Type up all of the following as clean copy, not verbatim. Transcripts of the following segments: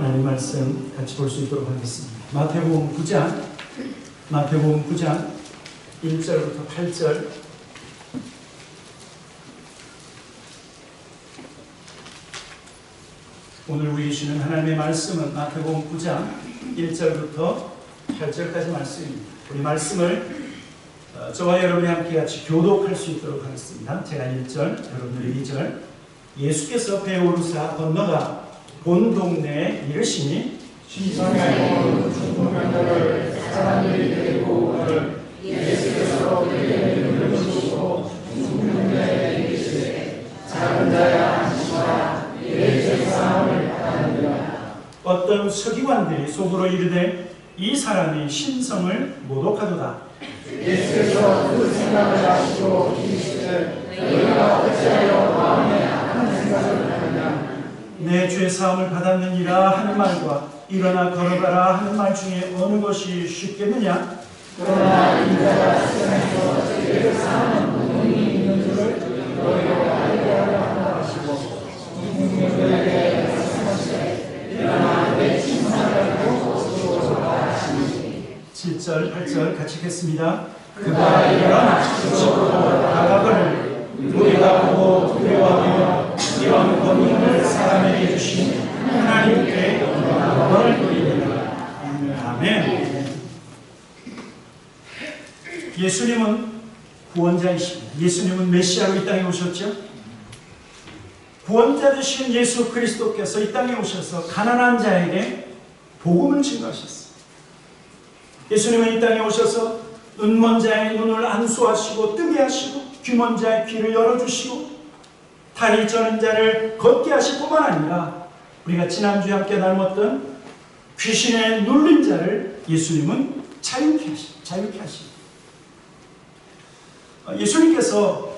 하나님 말씀 같이 볼 수 있도록 하겠습니다. 마태복음 9장 1절부터 8절. 오늘 우리 주시는 하나님의 말씀은 마태복음 9장 1절부터 8절까지 말씀입니다. 우리 말씀을 저와 여러분이 함께 같이 교독할 수 있도록 하겠습니다. 제가 1절, 여러분들이 2절. 예수께서 배 오르사 건너가 본 동네에 이르시니 시선에 온 중풍병자를 사람들이 데리고 오거늘 예수께서 그에게 눈을 주시고 중풍병자에게 이르시되 작은 자야 앉으라 내 죄사함을 받았느니라. 어떤 서기관들이 속으로 이르되 이 사람이 신성을 모독하도다. 예수께서 그 생각을 아시고 이르시되 너희가 어찌하여 마음에 악한 생각을 하느냐. 내 죄사함을 받았느니라 하는 말과 일어나 걸어가라 하는 말 중에 어느 것이 쉽겠느냐? 그러나 인자가 세상에서 죄를 사하는 분이 있는 줄을 너희가 알게 하려 한다 하시고 중풍병자에게 말씀하시되 일어나 내 침상을 들고 들어오라 하시니 7절, 8절 같이 읽겠습니다. 그가 일어나 그쪽으로 나가거늘 우리가 보고 두려워하며 이런 권능을 사람에게 주신 하나님께 영광을 돌리리라. 아멘. 예수님은 구원자이십니다. 예수님은 메시아로 이 땅에 오셨죠. 구원자 되신 예수 그리스도께서 이 땅에 오셔서 가난한 자에게 복음을 증거하셨어요. 예수님은 이 땅에 오셔서 눈먼 자의 눈을 안수하시고 뜨게 하시고 귀먼 자의 귀를 열어주시고 다리 저는 자를 걷게 하실 뿐만 아니라 우리가 지난주에 함께 나누었던 귀신에 눌린 자를 예수님은 자유케 하십니다. 예수님께서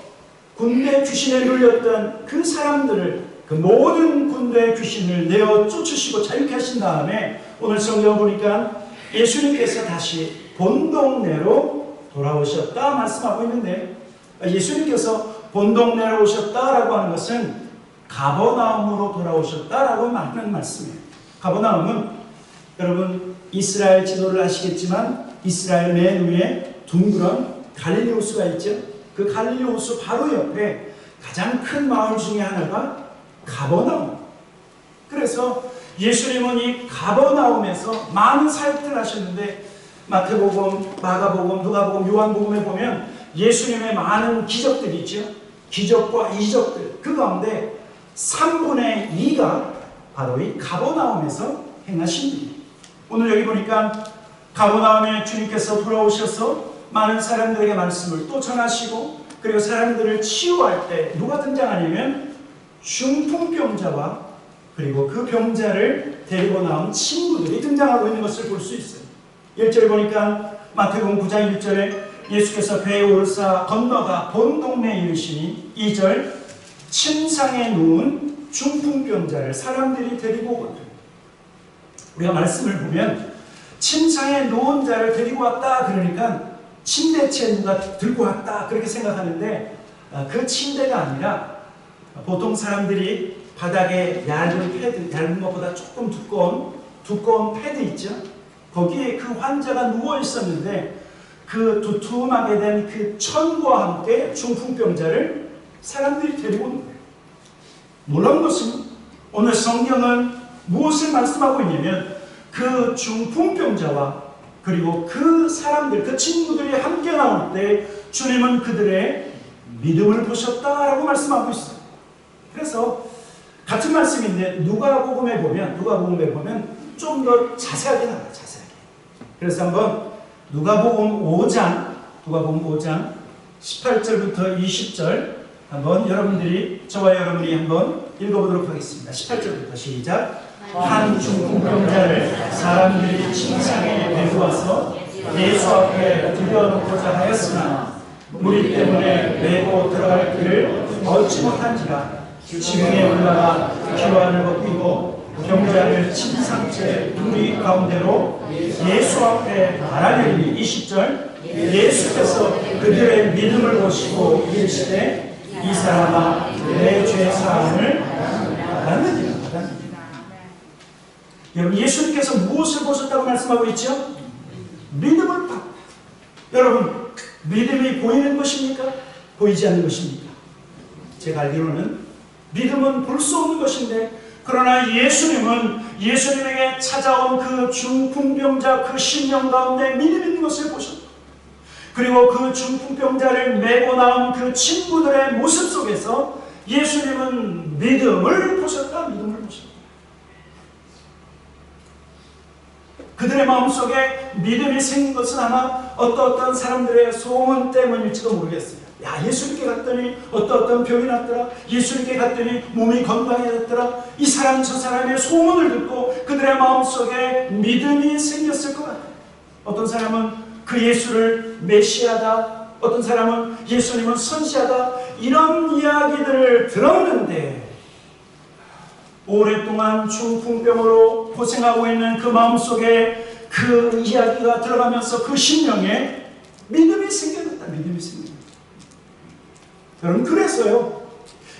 군대 귀신에 눌렸던 그 사람들을, 그 모든 군대 귀신을 내어 쫓으시고 자유케 하신 다음에 오늘 성경을 보니까 예수님께서 다시 본 동네로 돌아오셨다 말씀하고 있는데, 예수님께서 본 동네로 오셨다라고 하는 것은 가버나움으로 돌아오셨다라고 말하는 말씀이에요. 가버나움은 여러분 이스라엘 지도를 아시겠지만 이스라엘 맨 위에 둥그런 갈릴리 호수가 있죠. 그 갈릴리 호수 바로 옆에 가장 큰 마을 중에 하나가 가버나움. 그래서 예수님은 이 가버나움에서 많은 사역들을 하셨는데 마태복음, 마가복음, 누가복음, 요한복음에 보면 예수님의 많은 기적들이 있죠. 기적과 이적들. 그 가운데 3분의 2가 바로 이 가버나움에서 행하신 일이에요. 오늘 여기 보니까 가버나움에 주님께서 돌아오셔서 많은 사람들에게 말씀을 또 전하시고 그리고 사람들을 치유할 때 누가 등장하냐면 중풍병자와 그리고 그 병자를 데리고 나온 친구들이 등장하고 있는 것을 볼 수 있어요. 1절 보니까 마태복음 9장 1절에 예수께서 배에 오르사 건너가 본 동네에 이르시니 2절 침상에 누운 중풍병자를 사람들이 데리고 오거든. 우리가 말씀을 보면 침상에 누운 자를 데리고 왔다 그러니까 침대채 누가 들고 왔다 그렇게 생각하는데 그 침대가 아니라 보통 사람들이 바닥에 얇은 패드, 얇은 것보다 조금 두꺼운 패드 있죠. 거기에 그 환자가 누워 있었는데 그 두툼하게 된 그 천과 함께 중풍병자를 사람들이 데리고 온 거예요. 놀라운 것은 오늘 성경은 무엇을 말씀하고 있냐면 그 중풍병자와 그리고 그 사람들, 그 친구들이 함께 나올 때 주님은 그들의 믿음을 보셨다라고 말씀하고 있어요. 그래서 같은 말씀인데 누가복음에 보면 좀 더 자세하게 나와요. 자세하게. 그래서 한번 누가복음 5장 18절부터 20절 한번 저와 여러분이 한번 읽어보도록 하겠습니다. 18절부터 시작. 한 중풍병자를 사람들이 침상에 데려와서 예수 앞에 들여놓고자 하였으나 무리 때문에 메고 들어갈 길을 얻지 못한지라 지붕에 올라가 기와를 벗기고 병자를 침상째 무리 가운데로 예수 앞에 말하려니 20절 예수께서 그들의 믿음을 보시고 이르시되 이 사람아 내 죄 사함을 받았느니라. 여러분, 예수님께서 무엇을 보셨다고 말씀하고 있죠? 믿음을 받. 여러분, 믿음이 보이는 것입니까? 보이지 않는 것입니까? 제가 알기로는 믿음은 볼 수 없는 것인데, 그러나 예수님에게 찾아온 그 중풍병자 그 심령 가운데 믿음 있는 것을 보셨고, 그리고 그 중풍병자를 메고 나온 그 친구들의 모습 속에서 예수님은 믿음을 보셨다. 믿음을 보셨다. 그들의 마음속에 믿음이 생긴 것은 아마 어떤 사람들의 소문 때문일지도 모르겠어요. 야, 예수님께 갔더니 어떤 병이 났더라. 예수님께 갔더니 몸이 건강해졌더라. 이 사람 저 사람의 소문을 듣고 그들의 마음속에 믿음이 생겼을 것 같아요. 어떤 사람은 그 예수를 메시아다, 어떤 사람은 예수님은 선지자다, 이런 이야기들을 들었는데 오랫동안 중풍병으로 고생하고 있는 그 마음속에 그 이야기가 들어가면서 그 심령에 믿음이 생겨났다. 믿음이 생겨났다. 여러분, 그래서요,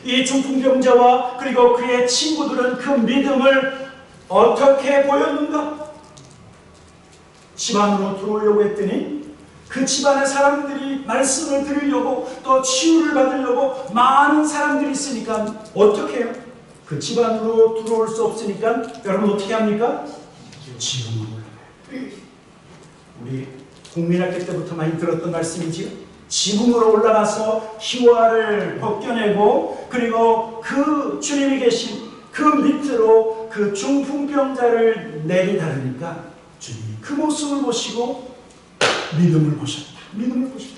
이 중풍병자와 그리고 그의 친구들은 그 믿음을 어떻게 보였는가? 집 안으로 들어오려고 했더니 그 집안의 사람들이 말씀을 들으려고 또 치유를 받으려고 많은 사람들이 있으니까 어떻게 해요? 그 집 안으로 들어올 수 없으니까 여러분 어떻게 합니까? 지붕으로 올라가요. 우리 국민학교 때부터 많이 들었던 말씀이지요. 지붕으로 올라가서 희화를 벗겨내고 그리고 그 주님이 계신 그 밑으로 그 중풍병자를 내리다르니까 주님이 그 모습을 보시고 믿음을 보셨다. 믿음을 보셨다.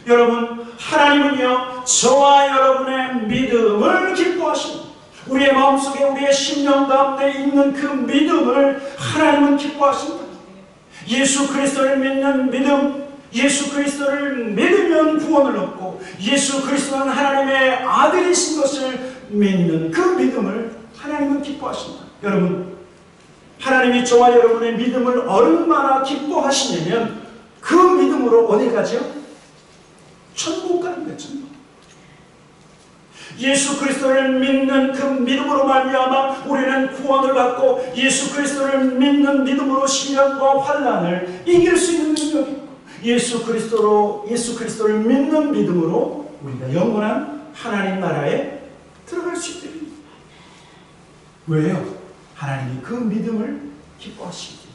여러분, 하나님은요, 저와 여러분의 믿음을 기뻐하십니다. 우리의 마음속에 우리의 심령 가운데 있는 그 믿음을 하나님은 기뻐하십니다. 예수 그리스도를 믿는 믿음, 예수 그리스도를 믿으면 구원을 얻고 예수 그리스도는 하나님의 아들이신 것을 믿는 그 믿음을 하나님은 기뻐하십니다. 여러분, 하나님이 저와 여러분의 믿음을 얼마나 기뻐하시냐면 그 믿음으로 어디 가죠? 천국 가는 거예요. 천국. 예수 그리스도를 믿는 그 믿음으로 말미암아 우리는 구원을 받고 예수 그리스도를 믿는 믿음으로 시련과 환난을 이길 수 있는 능력이 있고 예수 그리스도를 믿는 믿음으로 우리가 영원한 하나님 나라에 들어갈 수 있게 됩니다. 왜요? 하나님이 그 믿음을 기뻐하십니다.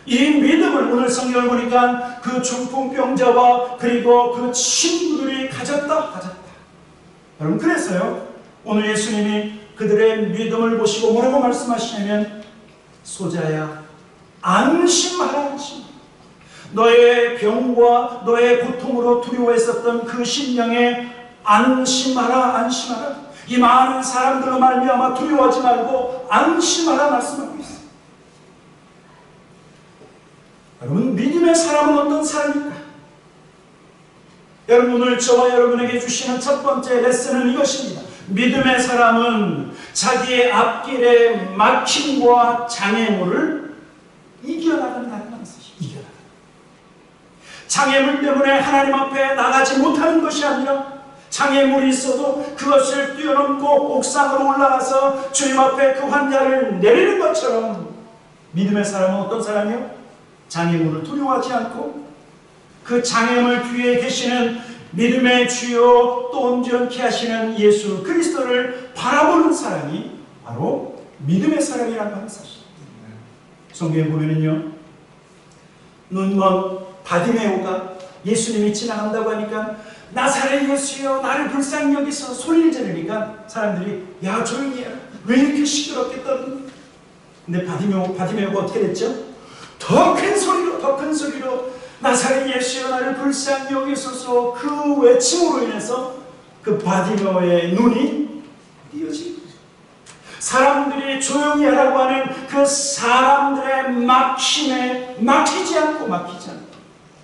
이 믿음을 오늘 성경을 보니까 그 중풍병자와 그리고 그 친구들이 가졌다. 여러분, 그래서요, 오늘 예수님이 그들의 믿음을 보시고 뭐라고 말씀하시냐면, 소자야, 안심하라, 안심. 너의 병과 너의 고통으로 두려워했었던 그 심령에 안심하라, 안심하라. 이 많은 사람들로 말미암아 두려워하지 말고 안심하라 말씀하고 있어요. 여러분, 믿음의 사람은 어떤 사람입니까? 여러분, 오늘 저와 여러분에게 주시는 첫 번째 레슨은 이것입니다. 믿음의 사람은 자기의 앞길의 막힘과 장애물을 이겨나간다는 것이죠. 이겨나간다. 장애물 때문에 하나님 앞에 나가지 못하는 것이 아니라 장애물이 있어도 그것을 뛰어넘고 옥상으로 올라가서 주님 앞에 그 환자를 내리는 것처럼 믿음의 사람은 어떤 사람이요? 장애물을 두려워하지 않고 그 장애물 뒤에 계시는 믿음의 주요 또 온전케 하시는 예수 그리스도를 바라보는 사람이 바로 믿음의 사람이라고 하는 사실. 성경에 보면은요, 눈먼 바디메오가 예수님이 지나간다고 하니까 나사렛 예수여 나를 불쌍히 여기서 소리를 지르니까 사람들이 야 조용히 해라, 왜 이렇게 시끄럽게 떠드니? 근데 바디메오가 어떻게 됐죠? 더 큰 소리로 나사렛 예수여 나를 불쌍히 여기소서, 그 외침으로 인해서 그 바디메오의 눈이 띄어진 거죠. 사람들이 조용히 하라고 하는 그 사람들의 막힘에 막히지 않고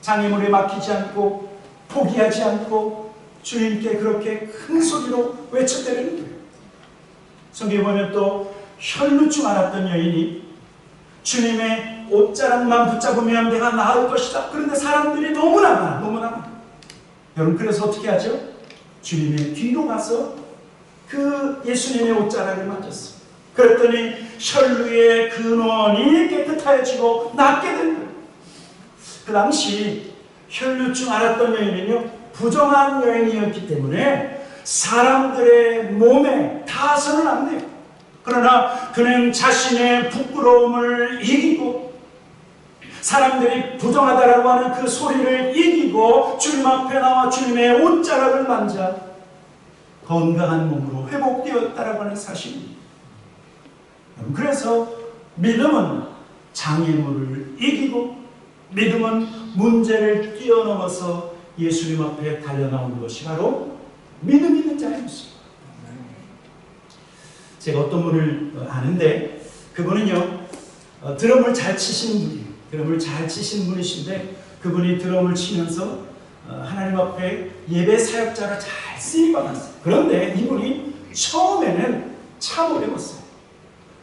장애물에 막히지 않고 포기하지 않고 주님께 그렇게 큰 소리로 외쳤다는 거예요. 성경에 보면 또 혈루증 앓았던 여인이 주님의 옷자락만 붙잡으면 내가 나을 것이다. 그런데 사람들이 너무나 많아. 여러분, 그래서 어떻게 하죠? 주님의 뒤로 가서 그 예수님의 옷자락을 만졌어. 그랬더니 혈루의 근원이 깨끗하여지고 낫게 된 거예요. 그 당시 혈루증 앓았던 여인은요, 부정한 여인이었기 때문에 사람들의 몸에 타서는 안 돼요. 그러나 그는 자신의 부끄러움을 이기고 사람들이 부정하다라고 하는 그 소리를 이기고 주님 앞에 나와 주님의 옷자락을 만져 건강한 몸으로 회복되었다라고 하는 사실입니다. 그래서 믿음은 장애물을 이기고 믿음은 문제를 뛰어넘어서 예수님 앞에 달려나오는 것이 바로 믿음 있는 자의 모습입니다. 제가 어떤 분을 아는데 그분은요, 드럼을 잘 치시는 분이에요. 드럼을 잘 치시는 분이신데 그분이 드럼을 치면서 하나님 앞에 예배 사역자로 잘 쓰임받았어요. 그런데 이분이 처음에는 참 어려웠어요.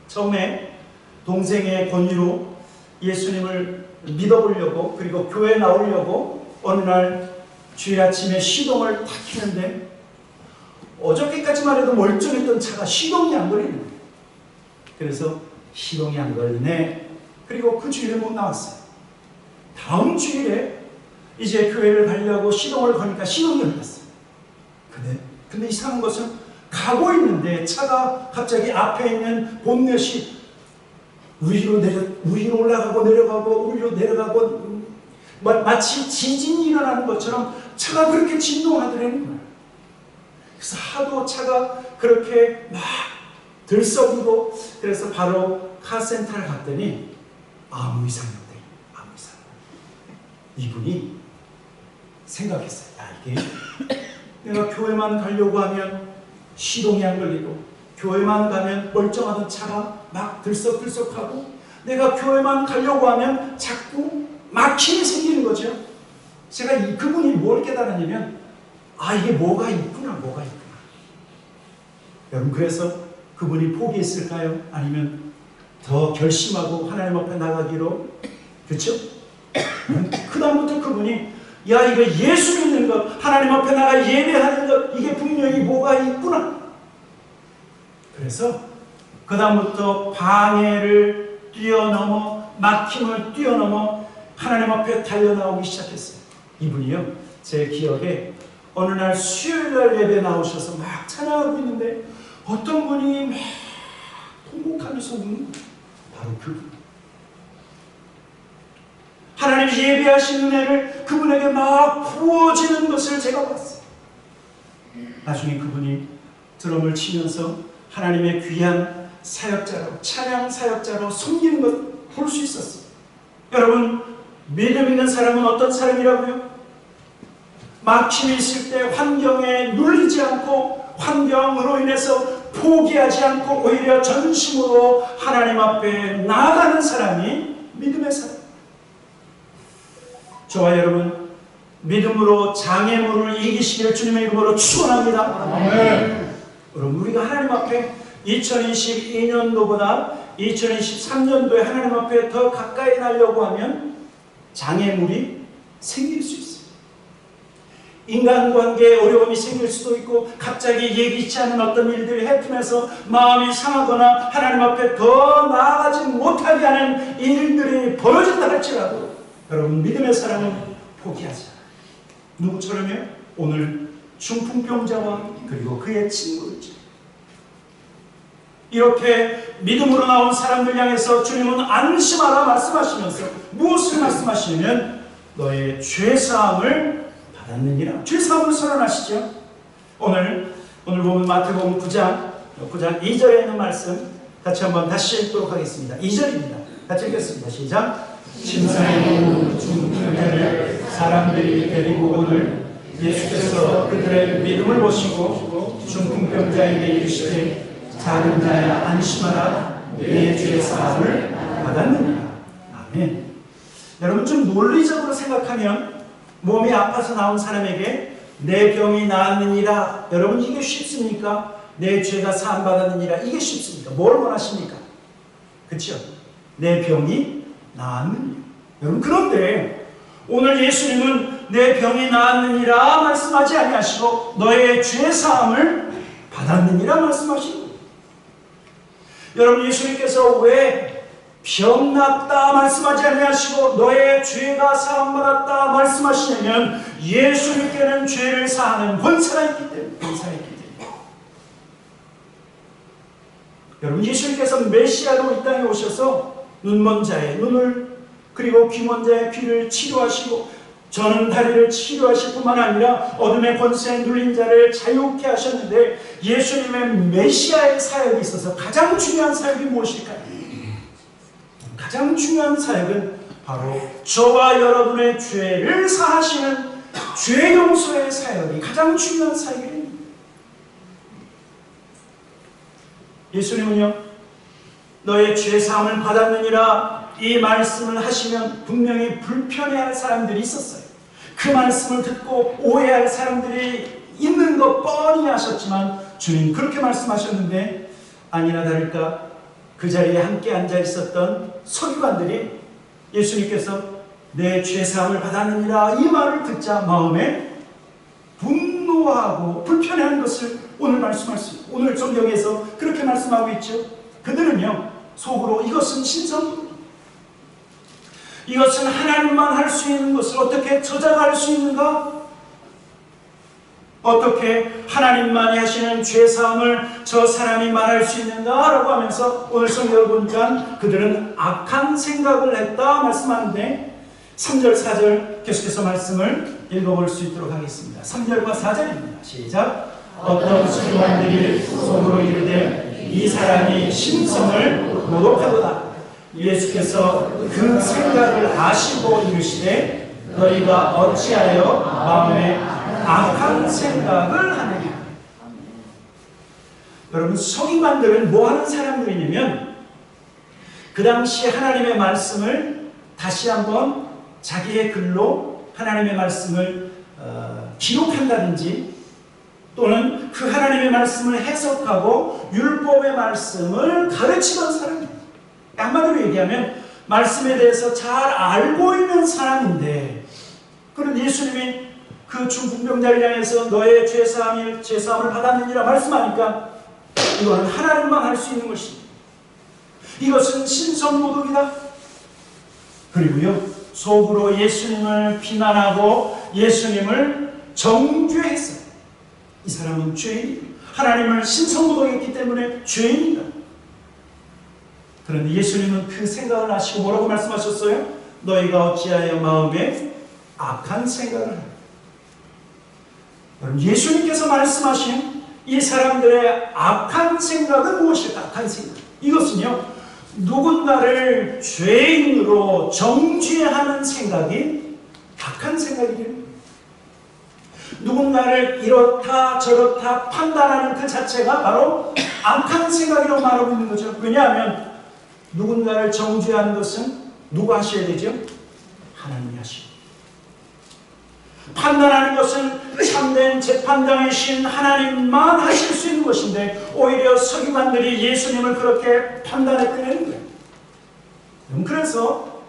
처음에 동생의 권유로 예수님을 믿어보려고 그리고 교회 나오려고 어느 날 주일 아침에 시동을 탁 켜는데 어저께까지만 해도 멀쩡했던 차가 시동이 안 걸리는 거예요. 그래서 시동이 안 걸리네. 그리고 그 주일에 못 나왔어요. 다음 주일에 이제 교회를 가려고 시동을 거니까 시동이 걸렸어요. 근데 이상한 것은 가고 있는데 차가 갑자기 앞에 있는 본넷이 위로 올라가고 내려가고 위로 내려가고 마치 지진이 일어나는 것처럼 차가 그렇게 진동하더라는 거예요. 그래서 하도 차가 그렇게 막 들썩이고 그래서 바로 카센터를 갔더니 아무 이상이 없대요. 아무 이상. 이분이 생각했어요. 이게 내가 교회만 가려고 하면 시동이 안 걸리고 교회만 가면 멀쩡하던 차가 막 들썩들썩하고 내가 교회만 가려고 하면 자꾸 막힘이 생기는 거죠. 제가 그분이 뭘 깨달았냐면 이게 뭐가 있구나. 여러분 그래서 그분이 포기했을까요? 아니면 더 결심하고 하나님 앞에 나가기로? 그렇죠? 그 다음부터 그분이 이거 예수 믿는 것, 하나님 앞에 나가 예배하는 것, 이게 분명히 뭐가 있구나. 그래서 그 다음부터 방해를 뛰어넘어 막힘을 뛰어넘어 하나님 앞에 달려나오기 시작했어요. 이분이요, 제 기억에 어느 날 수요일날 예배 나오셔서 막 찬양하고 있는데 어떤 분이 막 통곡하면서 우는 거예요. 바로 그분. 하나님 예배하신 은혜를 그분에게 막 부어지는 것을 제가 봤어요. 나중에 그분이 드럼을 치면서 하나님의 귀한 사역자로, 찬양 사역자로 섬기는 것 볼 수 있었어요. 여러분, 믿음 있는 사람은 어떤 사람이라고요? 막힘이 있을 때 환경에 눌리지 않고 환경으로 인해서 포기하지 않고 오히려 전심으로 하나님 앞에 나아가는 사람이 믿음의 사람. 저와 여러분, 믿음으로 장애물을 이기시길 주님의 이름으로 축원합니다. 아멘. 여러분, 우리가 하나님 앞에 2022년도보다 2023년도에 하나님 앞에 더 가까이 나려고 하면 장애물이 생길 수 있어요. 인간관계에 어려움이 생길 수도 있고 갑자기 예기치 않은 어떤 일들이 해프면서 마음이 상하거나 하나님 앞에 더 나아가지 못하게 하는 일들이 벌어진다 할지라도 여러분, 믿음의 사람은 포기하지 않아요. 누구처럼요? 오늘 중풍병자와 그리고 그의 친구들, 이렇게 믿음으로 나온 사람들 향해서 주님은 안심하라 말씀하시면서 무엇을 말씀하시냐면 너의 죄사함을 받았느니라. 죄사함을 선언하시죠. 오늘 보면 마태복음 9장 2절에 있는 말씀 같이 한번 다시 읽도록 하겠습니다. 2절입니다. 같이 읽겠습니다. 시작. 심사에 놓은 중풍자를 사람들이 데리고 오늘 예수께서 그들의 믿음을 보시고 중풍병자에게 이르시되 작은 자야 안심하라 내 죄 사함을 받았느니라. 아멘. 여러분, 좀 논리적으로 생각하면 몸이 아파서 나온 사람에게 내 병이 나았느니라, 여러분 이게 쉽습니까? 내 죄가 사함 받았느니라, 이게 쉽습니까? 뭘 원하십니까? 그렇죠? 내 병이 나았느니라. 여러분, 그런데 오늘 예수님은 내 병이 나았느니라 말씀하지 아니하시고 너의 죄 사함을 받았느니라 말씀하시고, 여러분 예수님께서 왜 병났다 말씀하지 아니하시고 너의 죄가 사함받았다 말씀하시냐면 예수님께는 죄를 사하는 권세가 있기 때문에. 여러분 예수님께서 메시아로 이 땅에 오셔서 눈먼 자의 눈을 그리고 귀먼 자의 귀를 치료하시고 저는 다리를 치료하실 뿐만 아니라 어둠의 권세에 눌린 자를 자유케 하셨는데, 예수님의 메시아의 사역이 있어서 가장 중요한 사역이 무엇일까요? 가장 중요한 사역은 바로 저와 여러분의 죄를 사하시는 죄 용서의 사역이 가장 중요한 사역입니다. 예수님은요, 너의 죄 사함을 받았느니라 이 말씀을 하시면 분명히 불편해할 사람들이 있었어요. 그 말씀을 듣고 오해할 사람들이 있는 것 뻔히 아셨지만 주님 그렇게 말씀하셨는데, 아니나 다를까 그 자리에 함께 앉아 있었던 서기관들이 예수님께서 내 죄사함을 받았느니라 이 말을 듣자 마음에 분노하고 불편해하는 것을 오늘 말씀할 수 있고, 오늘 성경에서 그렇게 말씀하고 있죠. 그들은요 속으로 이것은 신성, 이것은 하나님만 할 수 있는 것을 어떻게 저자가 할 수 있는가? 어떻게 하나님만이 하시는 죄사함을 저 사람이 말할 수 있는가? 라고 하면서 오늘 성경을 보니까 그들은 악한 생각을 했다 말씀하는데, 3절 4절 계속해서 말씀을 읽어볼 수 있도록 하겠습니다. 3절과 4절입니다. 시작. 어떤 서기관들이 속으로 이르되 이 사람이 심성을 모독하도다. 예수께서 그 생각을 아시고 이르시되 너희가 어찌하여 마음에 악한 생각을 하느냐. 여러분 서기관들은 뭐하는 사람들이냐면 그 당시 하나님의 말씀을 다시 한번 자기의 글로 하나님의 말씀을 기록한다든지 또는 그 하나님의 말씀을 해석하고 율법의 말씀을 가르치던 사람입니다. 한마디로 얘기하면 말씀에 대해서 잘 알고 있는 사람인데, 그런 예수님이 그 중풍병자를 향해서 너의 죄사함을 받았느니라 말씀하니까 이거는 하나님만 할 수 있는 것입니다. 이것은 신성모독이다. 그리고요 속으로 예수님을 비난하고 예수님을 정죄했어요. 이 사람은 죄인이다. 하나님을 신성모독했기 때문에 죄인이다. 그런데 예수님은 그 생각을 하시고 뭐라고 말씀하셨어요? 너희가 어찌하여 마음에 악한 생각을 하느냐. 여러분 예수님께서 말씀하신 이 사람들의 악한 생각은 무엇일까? 악한 생각, 이것은요 누군가를 죄인으로 정죄하는 생각이 악한 생각이에요. 누군가를 이렇다 저렇다 판단하는 그 자체가 바로 악한 생각이라고 말하고 있는 거죠. 왜냐하면 누군가를 정죄하는 것은 누가 하셔야 되죠? 하나님이 하시고, 판단하는 것은 참된 재판장이신 하나님만 하실 수 있는 것인데 오히려 서기관들이 예수님을 그렇게 판단했다는 거예요. 그래서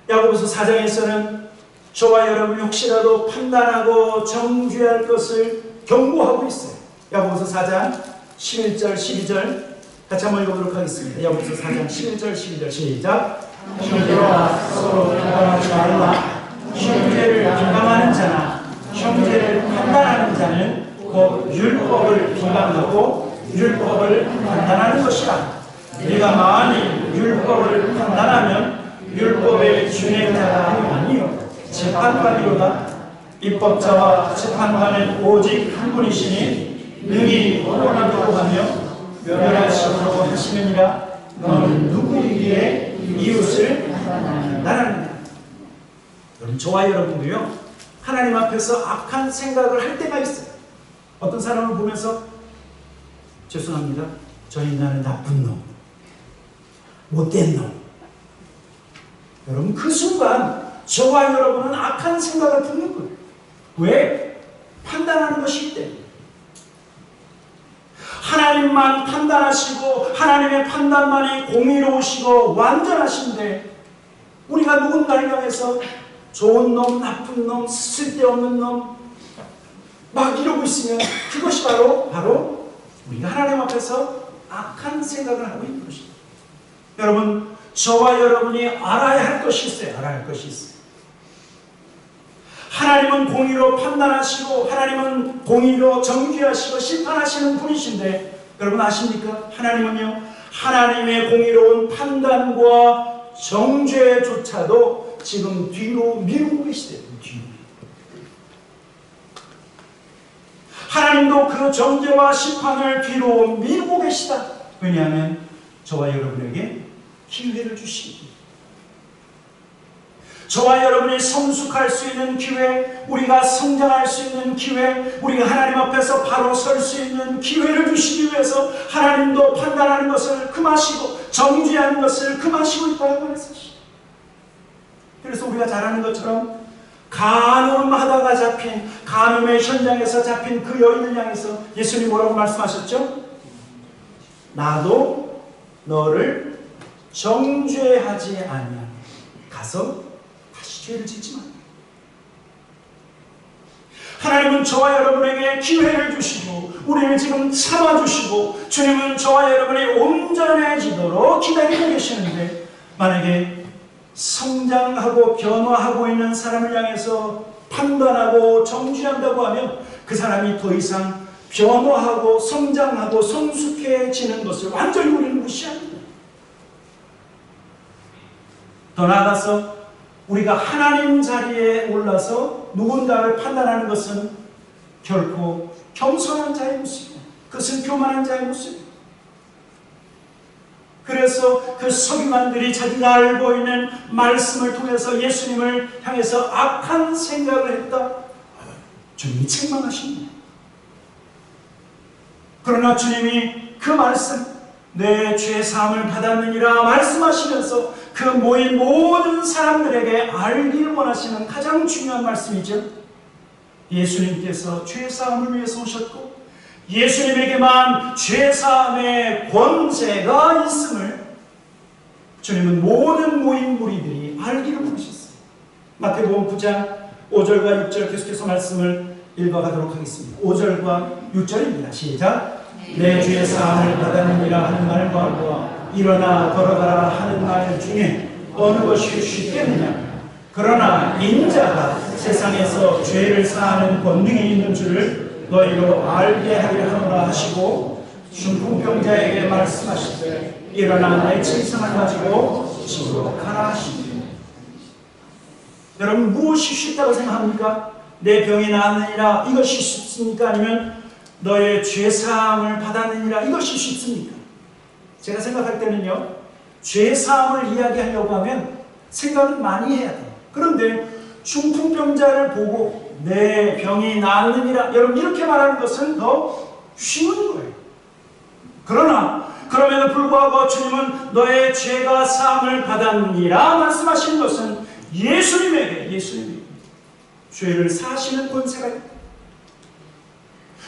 야고보서 4장에서는 저와 여러분이 혹시라도 판단하고 정죄할 것을 경고하고 있어요. 야고보서 4장 11절 12절 같이 한번 읽어보도록 하겠습니다. 야고보서 4장 11절 12절 시작. 형제와 서로 비방하지 말라. 형제를 비방하는 자나 형제를 판단하는 자는 곧 율법을 비방하고 율법을 판단하는 것이라. 네가 만일 율법을 판단하면 율법의 준행자가 아니요 재판관이로다. 입법자와 재판관은 오직 한 분이시니 능히 원하도록 하며 멸하시도록 하시느니라. 너는 누구이기에 이웃을 판단하느냐. 여러분 저와 여러분도요 하나님 앞에서 악한 생각을 할 때가 있어요. 어떤 사람을 보면서 죄송합니다, 저 인간은 나쁜 놈, 못된 놈. 여러분 그 순간 저와 여러분은 악한 생각을 품는 거예요. 왜? 판단하는 것이기 때문에. 하나님만 판단하시고 하나님의 판단만이 공의로우시고 완전하신데 우리가 누군가를 향해서 좋은 놈, 나쁜 놈, 쓸데없는 놈 막 이러고 있으면 그것이 바로 우리가 하나님 앞에서 악한 생각을 하고 있는 것입니다. 여러분, 저와 여러분이 알아야 할 것이 있어요. 알아야 할 것이 있어요. 하나님은 공의로 판단하시고 하나님은 공의로 정죄하시고 심판하시는 분이신데 여러분 아십니까? 하나님은요, 하나님의 공의로운 판단과 정죄조차도 지금 뒤로 미루고 계시대요. 뒤로. 하나님도 그 정죄와 심판을 뒤로 미루고 계시다. 왜냐하면 저와 여러분에게 기회를 주시기, 저와 여러분이 성숙할 수 있는 기회, 우리가 성장할 수 있는 기회, 우리가 하나님 앞에서 바로 설 수 있는 기회를 주시기 위해서 하나님도 판단하는 것을 금하시고 정죄하는 것을 금하시고 있다고 말했습니다. 그래서 우리가 잘 아는 것처럼 간음하다가 잡힌, 간음의 현장에서 잡힌 그 여인을 향해서 예수님이 뭐라고 말씀하셨죠? 나도 너를 정죄하지 아니하노라. 가서 다시 죄를 짓지 마. 하나님은 저와 여러분에게 기회를 주시고 우리를 지금 참아주시고 주님은 저와 여러분이 온전해지도록 기다리고 계시는데, 만약에 성장하고 변화하고 있는 사람을 향해서 판단하고 정죄한다고 하면 그 사람이 더 이상 변화하고 성장하고 성숙해지는 것을 완전히 우리는 무시합니다. 더 나아가서 우리가 하나님 자리에 올라서 누군가를 판단하는 것은 결코 겸손한 자의 모습이에요. 그것은 교만한 자의 모습이에요. 그래서 그 서기관들이 자기가 알고 있는 말씀을 통해서 예수님을 향해서 악한 생각을 했다. 주님이 책망하십니다. 그러나 주님이 그 말씀, 내 죄 사함을 받았느니라 말씀하시면서 그 모인 모든 사람들에게 알기를 원하시는 가장 중요한 말씀이죠. 예수님께서 죄 사함을 위해서 오셨고 예수님에게만 죄 사함의 권세가 있음을 주님은 모든 모인 무리들이 알기를 원하셨어요. 마태복음 9장 5절과 6절 계속해서 말씀을 읽어가도록 하겠습니다. 5절과 6절입니다. 시작. 내 죄 사함을 받았느니라 하는 말과 일어나 걸어가라 하는 말 중에 어느 것이 쉽겠느냐? 그러나 인자가 세상에서 죄를 사하는 권능이 있는 줄을 너희로 알게 하려 하노라 하시고 중풍병자에게 말씀하시되 일어나 내 침상을 가지고 집으로 가라 하시니. 여러분, 무엇이 쉽다고 생각합니까? 내 병이 나았느니라 이것이 쉽습니까? 아니면 너의 죄사함을 받았느니라 이것이 쉽습니까? 제가 생각할 때는요, 죄사함을 이야기하려고 하면 생각을 많이 해야 돼요. 그런데 중풍병자를 보고 내 병이 나았느니라, 여러분 이렇게 말하는 것은 더 쉬운 거예요. 그러나 그럼에도 불구하고 주님은 너의 죄가 사함을 받았느니라 말씀하시는 것은 예수님에게 죄를 사하시는 권세가 있다.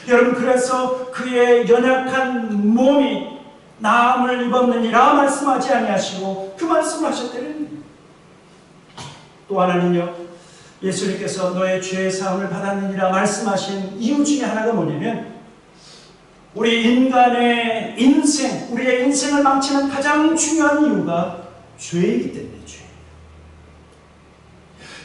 여러분, 그래서 그의 연약한 몸이 나음을 입었느니라 말씀하지 아니하시고 그 말씀을 하셨다는. 또 하나는요, 예수님께서 너의 죄 사함을 받았느니라 말씀하신 이유 중에 하나가 뭐냐면 우리 인간의 인생, 우리의 인생을 망치는 가장 중요한 이유가 죄이기 때문에. 죄.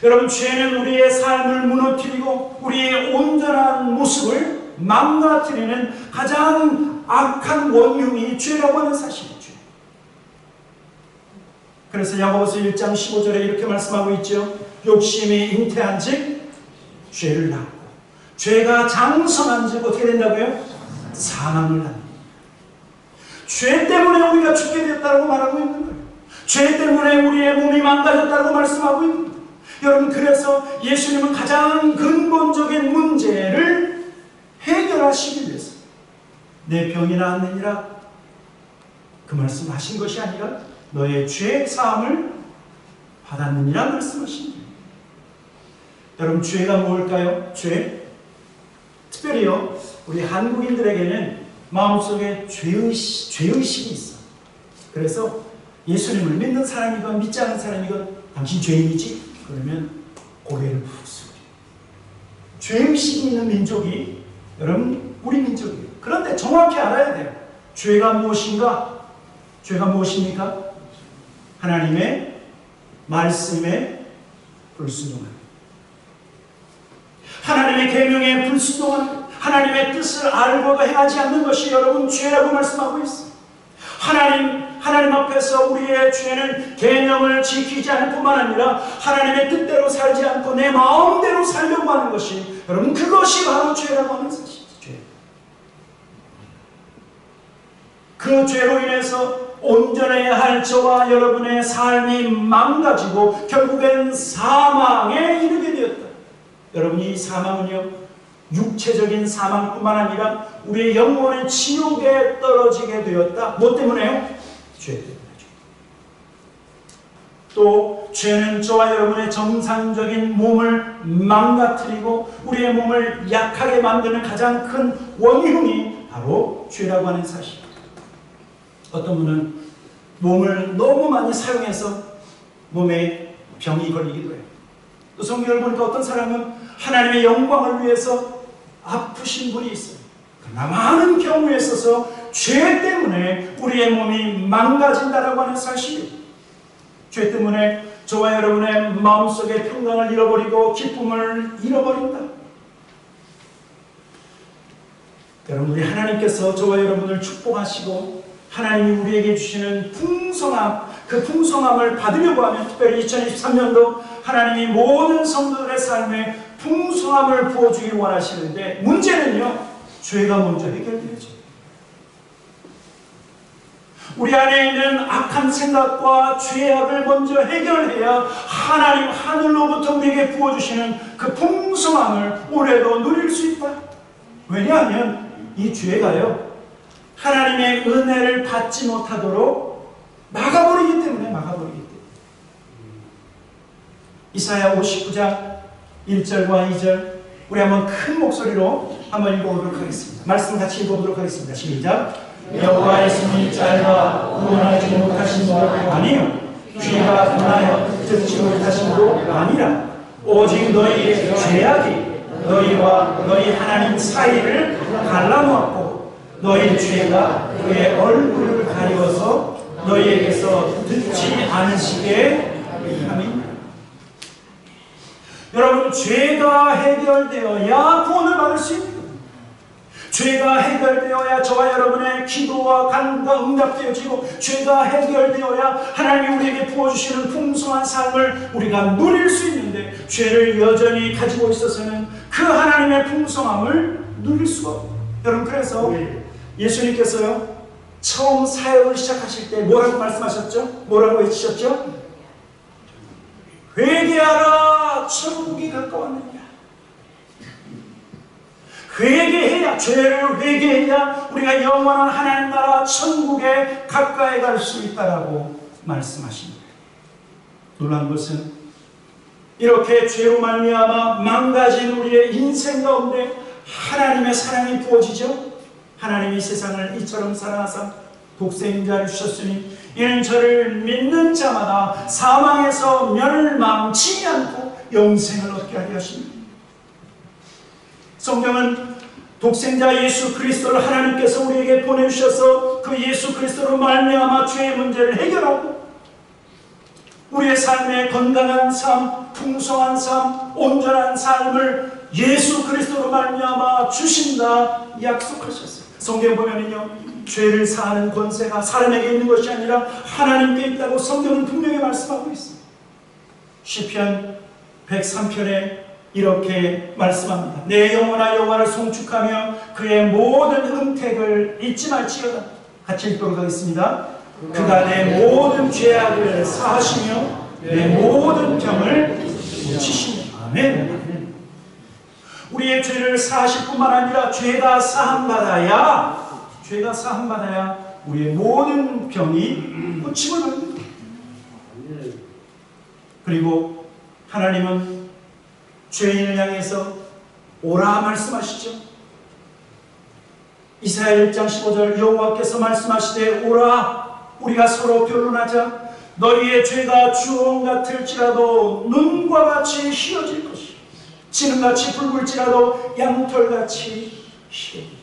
여러분, 죄는 우리의 삶을 무너뜨리고 우리의 온전한 모습을 망가뜨리는 가장 악한 원흉이 죄라고 하는 사실이죠. 그래서 야고보서 1장 15절에 이렇게 말씀하고 있죠. 욕심이 잉태한 즉 죄를 낳고 죄가 장성한 즉 어떻게 된다고요? 사망을 낳는다. 죄 때문에 우리가 죽게 됐다고 말하고 있는 거예요. 죄 때문에 우리의 몸이 망가졌다고 말씀하고 있는 거예요. 여러분, 그래서 예수님은 가장 근본적인 문제를 해결하시기 위해서 내 병이 나았느니라 그 말씀 하신 것이 아니라 너의 죄 사함을 받았느니라 말씀하신 거예요. 여러분, 죄가 뭘까요? 죄? 특별히요, 우리 한국인들에게는 마음속에 죄의식이 있어. 그래서 예수님을 믿는 사람이건 믿지 않는 사람이건 당신 죄인이지? 그러면 고개를 푹 숙여. 죄의식이 있는 민족이 여러분 우리 민족이에요. 그런데 정확히 알아야 돼요. 죄가 무엇인가? 죄가 무엇입니까? 하나님의 말씀에 불순종하는, 하나님의 계명에 불순종하는, 하나님의 뜻을 알고도 행하지 않는 것이 여러분 죄라고 말씀하고 있어요. 하나님 앞에서 우리의 죄는 계명을 지키지 않을 뿐만 아니라 하나님의 뜻대로 살지 않고 내 마음대로 살려고 하는 것이, 여러분 그것이 바로 죄라고 하는 사실이죠. 죄. 그 죄로 인해서 온전해야 할 저와 여러분의 삶이 망가지고 결국엔 사망에 이르게 되었다. 여러분, 이 사망은요, 육체적인 사망뿐만 아니라 우리의 영혼의 지옥에 떨어지게 되었다. 뭐 때문에요? 죄 때문이죠. 또 죄는 저와 여러분의 정상적인 몸을 망가뜨리고 우리의 몸을 약하게 만드는 가장 큰 원흉이 바로 죄라고 하는 사실입니다. 어떤 분은 몸을 너무 많이 사용해서 몸에 병이 걸리기도 해요. 또 성경을 보니까 어떤 사람은 하나님의 영광을 위해서 아프신 분이 있어요. 그러나 많은 경우에 있어서 죄 때문에 우리의 몸이 망가진다라고 하는 사실이에요. 죄 때문에 저와 여러분의 마음속의 평강을 잃어버리고 기쁨을 잃어버린다. 여러분, 우리 하나님께서 저와 여러분을 축복하시고 하나님이 우리에게 주시는 풍성함, 그 풍성함을 받으려고 하면 특별히 2023년도 하나님이 모든 성도들의 삶에 풍성함을 부어주기를 원하시는데, 문제는요, 죄가 먼저 해결되죠. 우리 안에 있는 악한 생각과 죄악을 먼저 해결해야 하나님 하늘로부터 우리에게 부어주시는 그 풍성함을 올해도 누릴 수 있다. 왜냐하면 이 죄가요, 하나님의 은혜를 받지 못하도록 막아버리기 때문에. 이사야 59장 1절과 2절 우리 한번 큰 목소리로 한번 읽어보도록 하겠습니다. 말씀 같이 읽어보도록 하겠습니다. 시작. 여호와의 손이 짧아 구원하지 못하신 것 아니요, 귀가 둔하여 듣지 못하신 것 아니라 오직 너희의 죄악이 너희와 너희 하나님 사이를 갈라놓았고 너희 죄가 그의 얼굴을 가리워서 너희에게서 듣지 않으시게 함이니라. 여러분, 죄가 해결되어야 구원을 받을 수 있습니다. 죄가 해결되어야 저와 여러분의 기도와 간구가 응답되어지고, 죄가 해결되어야 하나님이 우리에게 부어주시는 풍성한 삶을 우리가 누릴 수 있는데, 죄를 여전히 가지고 있어서는 그 하나님의 풍성함을 누릴 수가 없어요. 여러분, 그래서 예수님께서요, 처음 사역을 시작하실 때 뭐라고 말씀하셨죠? 뭐라고 외치셨죠? 회개하라, 천국이 가까웠느니라. 회개해야, 죄를 회개해야 우리가 영원한 하나님 나라 천국에 가까이 갈 수 있다라고 말씀하십니다. 놀라운 것은 이렇게 죄로 말미암아 망가진 우리의 인생 가운데 하나님의 사랑이 부어지죠. 하나님이 세상을 이처럼 사랑하사 독생자를 주셨으니 이는 저를 믿는 자마다 사망에서 멸망치 않고 영생을 얻게 하려 하십니다. 성경은 독생자 예수 그리스도를 하나님께서 우리에게 보내주셔서 그 예수 그리스도로 말미암아 죄의 문제를 해결하고 우리의 삶에 건강한 삶, 풍성한 삶, 온전한 삶을 예수 그리스도로 말미암아 주신다 약속하셨어요. 성경 보면은요, 죄를 사하는 권세가 사람에게 있는 것이 아니라 하나님께 있다고 성경은 분명히 말씀하고 있습니다. 시편 103편에 이렇게 말씀합니다. 내 영혼아 여호와를 송축하며 그의 모든 은택을 잊지 말지어다. 같이 읽도록 하겠습니다. 그가 내 모든 죄악을 사하시며 내 모든 병을 고치시며. 아멘. 우리의 죄를 사하실 뿐만 아니라 죄가 사함받아야 우리의 모든 병이 고침을 받습니다. 그리고 하나님은 죄인을 향해서 오라 말씀하시죠. 이사야 1장 15절 여호와께서 말씀하시되 오라 우리가 서로 변론하자. 너희의 죄가 주홍 같을지라도 눈과 같이 희어질 것이요 지능같이 붉을지라도 양털같이 희어질.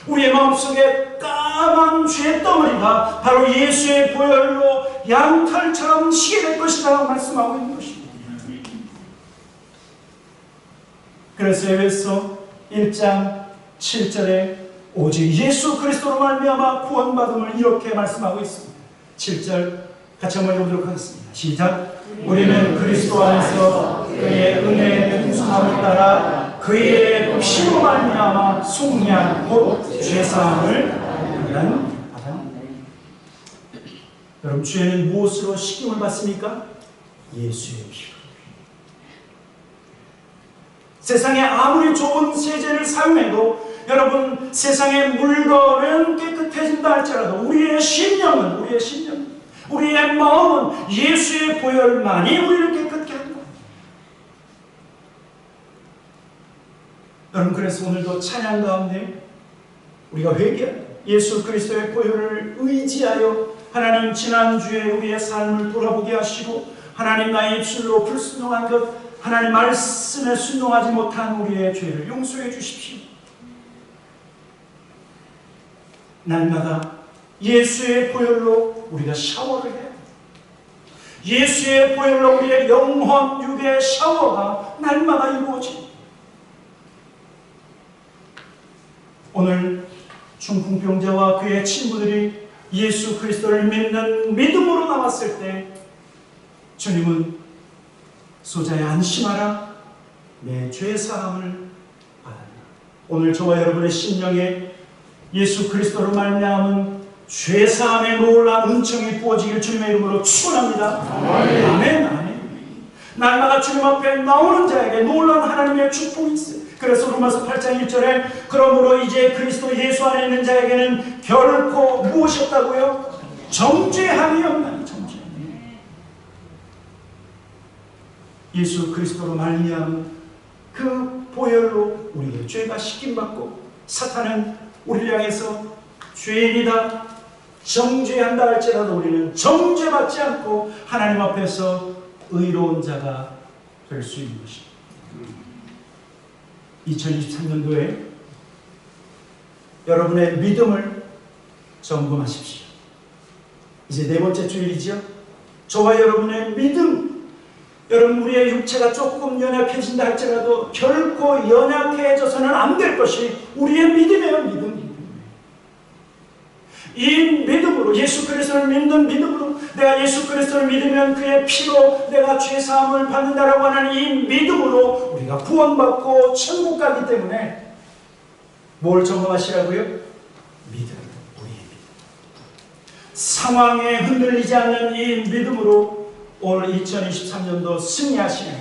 우리의 마음속에 까만 죄 덩어리가 바로 예수의 보혈로 양털처럼 시게 될 것이라고 말씀하고 있는 것입니다. 그래서 에베소 1장 7절에 오직 예수 그리스도로 말미암아 구원받음을 이렇게 말씀하고 있습니다. 7절 같이 한번 읽어보도록 하겠습니다. 시작. 우리는 그리스도 안에서 그의 은혜의 풍성함을 따라 그의 피로 말미암아 속량 곧 죄사함을 받은. 여러분, 죄는 무엇으로 식임을 받습니까? 예수의 피로. 세상에 아무리 좋은 세제를 사용해도 여러분, 세상의 물건은 깨끗해진다 할지라도 우리의 심령은, 우리의 마음은 예수의 보혈만이 우리를 깨끗게 합니다. 여러분, 그래서 오늘도 찬양 가운데 우리가 회개하여 예수 그리스도의 보혈을 의지하여 하나님, 지난주에 우리의 삶을 돌아보게 하시고 하나님, 나의 입술로 불순종한 것, 하나님 말씀에 순종하지 못한 우리의 죄를 용서해 주십시오. 날마다 예수의 보혈로 우리가 샤워를 해야 합니다. 예수의 보혈로 우리의 영혼, 육의 샤워가 날마다 이루어집니다. 오늘 중풍병자와 그의 친구들이 예수 그리스도를 믿는 믿음으로 나왔을 때 주님은 소자야 안심하라, 내 죄사함을 받았다. 오늘 저와 여러분의 심령에 예수 그리스도로 말미암은 죄사함의 놀라운 은총이 부어지길 주님의 이름으로 축원합니다. 아멘. 아멘. 날마다 주님 앞에 나오는 자에게 놀라운 하나님의 축복이 있어요. 그래서 로마서 8장 1절에 그러므로 이제 그리스도 예수 안에 있는 자에게는 결코 무엇이 없다고요? 정죄함이 없나니. 예수 그리스도로 말미암은 그 보혈로 우리의 죄가 씻김받고 사탄은 우리를 향해서 죄인이다, 정죄한다 할지라도 우리는 정죄받지 않고 하나님 앞에서 의로운 자가 될 수 있는 것입니다. 2023년도에 여러분의 믿음을 점검하십시오. 이제 네 번째 주일이죠. 저와 여러분의 믿음, 여러분, 우리의 육체가 조금 연약해진다 할지라도 결코 연약해져서는 안 될 것이 우리의 믿음이에요. 믿음. 이 믿음으로, 예수 그리스도를 믿는 믿음으로, 내가 예수 그리스도를 믿으면 그의 피로 내가 죄사함을 받는다라고 하는 이 믿음으로 우리가 구원받고 천국 가기 때문에 뭘 점검하시라고요? 믿음, 우리의 믿음. 상황에 흔들리지 않는 이 믿음으로 오늘 2023년도 승리하시는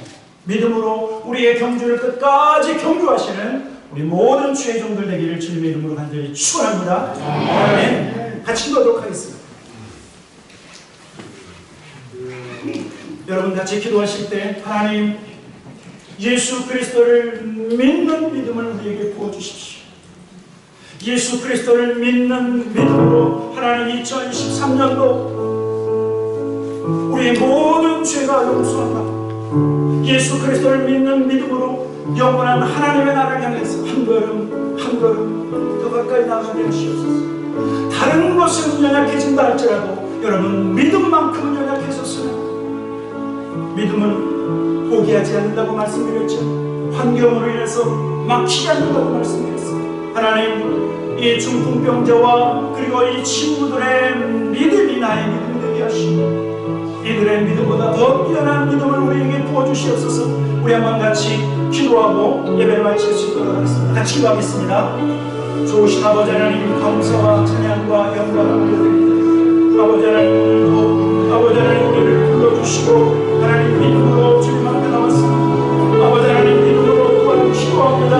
믿음으로 우리의 경주를 끝까지 경주하시는 우리 모든 주의 종들 되기를 주님의 이름으로 간절히 축원합니다. 아멘. 같이 기도하도록 하겠습니다. 여러분 같이 기도하실 때 하나님, 예수 그리스도를 믿는 믿음을 우리에게 부어주십시오. 예수 그리스도를 믿는 믿음으로 하나님 2023년도 우리의 모든 죄가 용서한다. 예수 그리스도를 믿는 믿음으로 영원한 하나님의 나라를 향해서 한 걸음 한 걸음 더 가까이 나아가게 하시옵소서. 다른 것은 연약해진다 할지라도 여러분, 믿음만큼은 연약해졌으나 믿음은 포기하지 않는다고 말씀드렸죠. 환경으로 인해서 막히지 않는다고 말씀드렸습니다. 하나님, 이 중풍병자와 그리고 이 친구들의 믿음이 나의 믿음이 되게 하시고 이들의 믿음보다 더 뛰어난 믿음을 우리에게 부어주시옵소서. 우리 한번 같이 기도하고 예배를 마칠 수 있도록 하겠습니다. 같이 기도하겠습니다. 좋으신 아버지 하나님, 감사와 찬양과 영광을 올려드립니다. 아버지 하나님, 오늘도 아버지 하나님 우리를 불러주시고 하나님 믿음으로 주님 앞에 나왔습니다. 아버지 하나님 믿음으로 또한 기도합니다.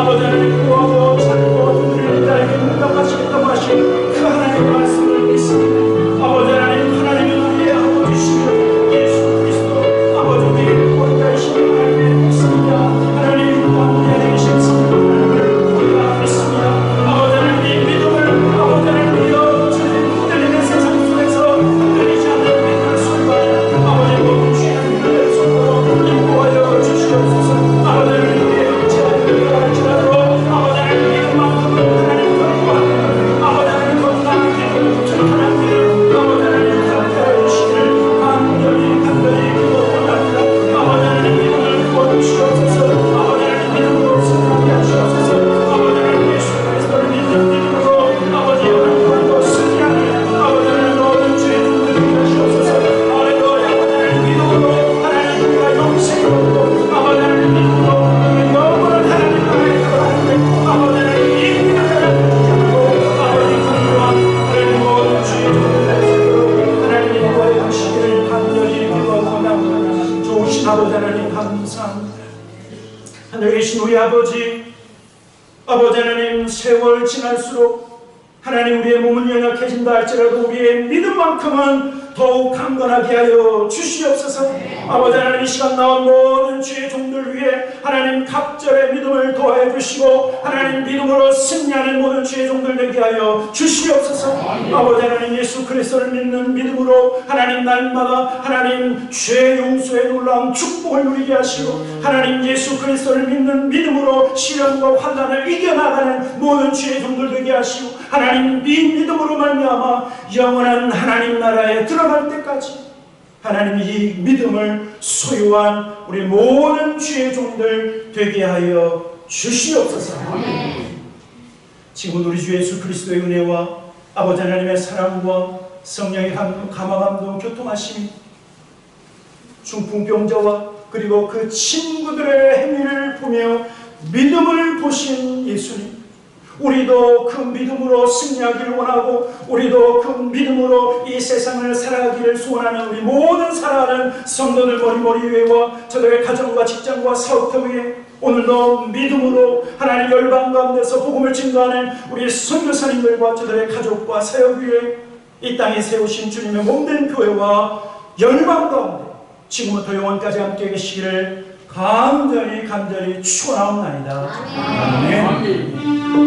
아버지 하나님 구하고 찾고 두드리는 자에게 응답하시겠다고 하신 그 하나님의 말씀을 믿습니다. 아버지 하나님, 하나님은 우리의 아버지시며 예수 그리스도 아버지 우리의 구원자이신 하나님의 믿습니다. 하나님 또한 우리에게 계신 성령을 우리가 믿습니다. 아버지 하나님 이 믿음을 아버지 하나님 믿어 주님 흔들리는 세상 속에서 흔들리지 않는 믿음을 소유하여 아버지 모든 죄를 믿음의 손으로 되신 우리 아버지 하나님, 세월 지날수록 하나님 우리의 몸은 연약해진다 할지라도 우리의 믿음만큼은 더욱 강건하게 하여 주시옵소서. 아버지 하나님, 이 시간 나온 모든 주의 종들 위해 하나님 각절의 믿음을 더하여 주시고 하나님 믿음으로 승리하는 모든 주의 종들 되게 하여 주시옵소서. 아버지 하나님, 예수 그리스도를 믿는 믿음으로 하나님 날마다 하나님 죄 용서의 놀라운 축복을 누리게 하시고 하나님 예수 그리스도를 믿는 믿음으로 시련과 환난을 이겨나가는 모든 주의 종들 되게 하시고 하나님 이 믿음으로 말미암아 영원한 하나님 나라에 들어갈 때까지 하나님 이 믿음을 소유한 우리 모든 주의 종들 되게 하여 주시옵소서. 지금 우리 주 예수 그리스도의 은혜와 아버지 하나님의 사랑과 성령의 감화감동 교통하심이 중풍병자와 그리고 그 친구들의 행위를 보며 믿음을 보신 예수님, 우리도 그 믿음으로 승리하기를 원하고 우리도 그 믿음으로 이 세상을 살아가기를 소원하는 우리 모든 사랑하는 성도들 머리머리 위에와 저들의 가정과 직장과 사업터 위에 오늘도 믿음으로 하나님 열방 가운데서 복음을 증거하는 우리 선교사님들과 저들의 가족과 사역 위에 이 땅에 세우신 주님의 몸된 교회와 열방 가운데 지금부터 영원까지 함께 계시기를 간절히 축원하옵나이다. 아멘.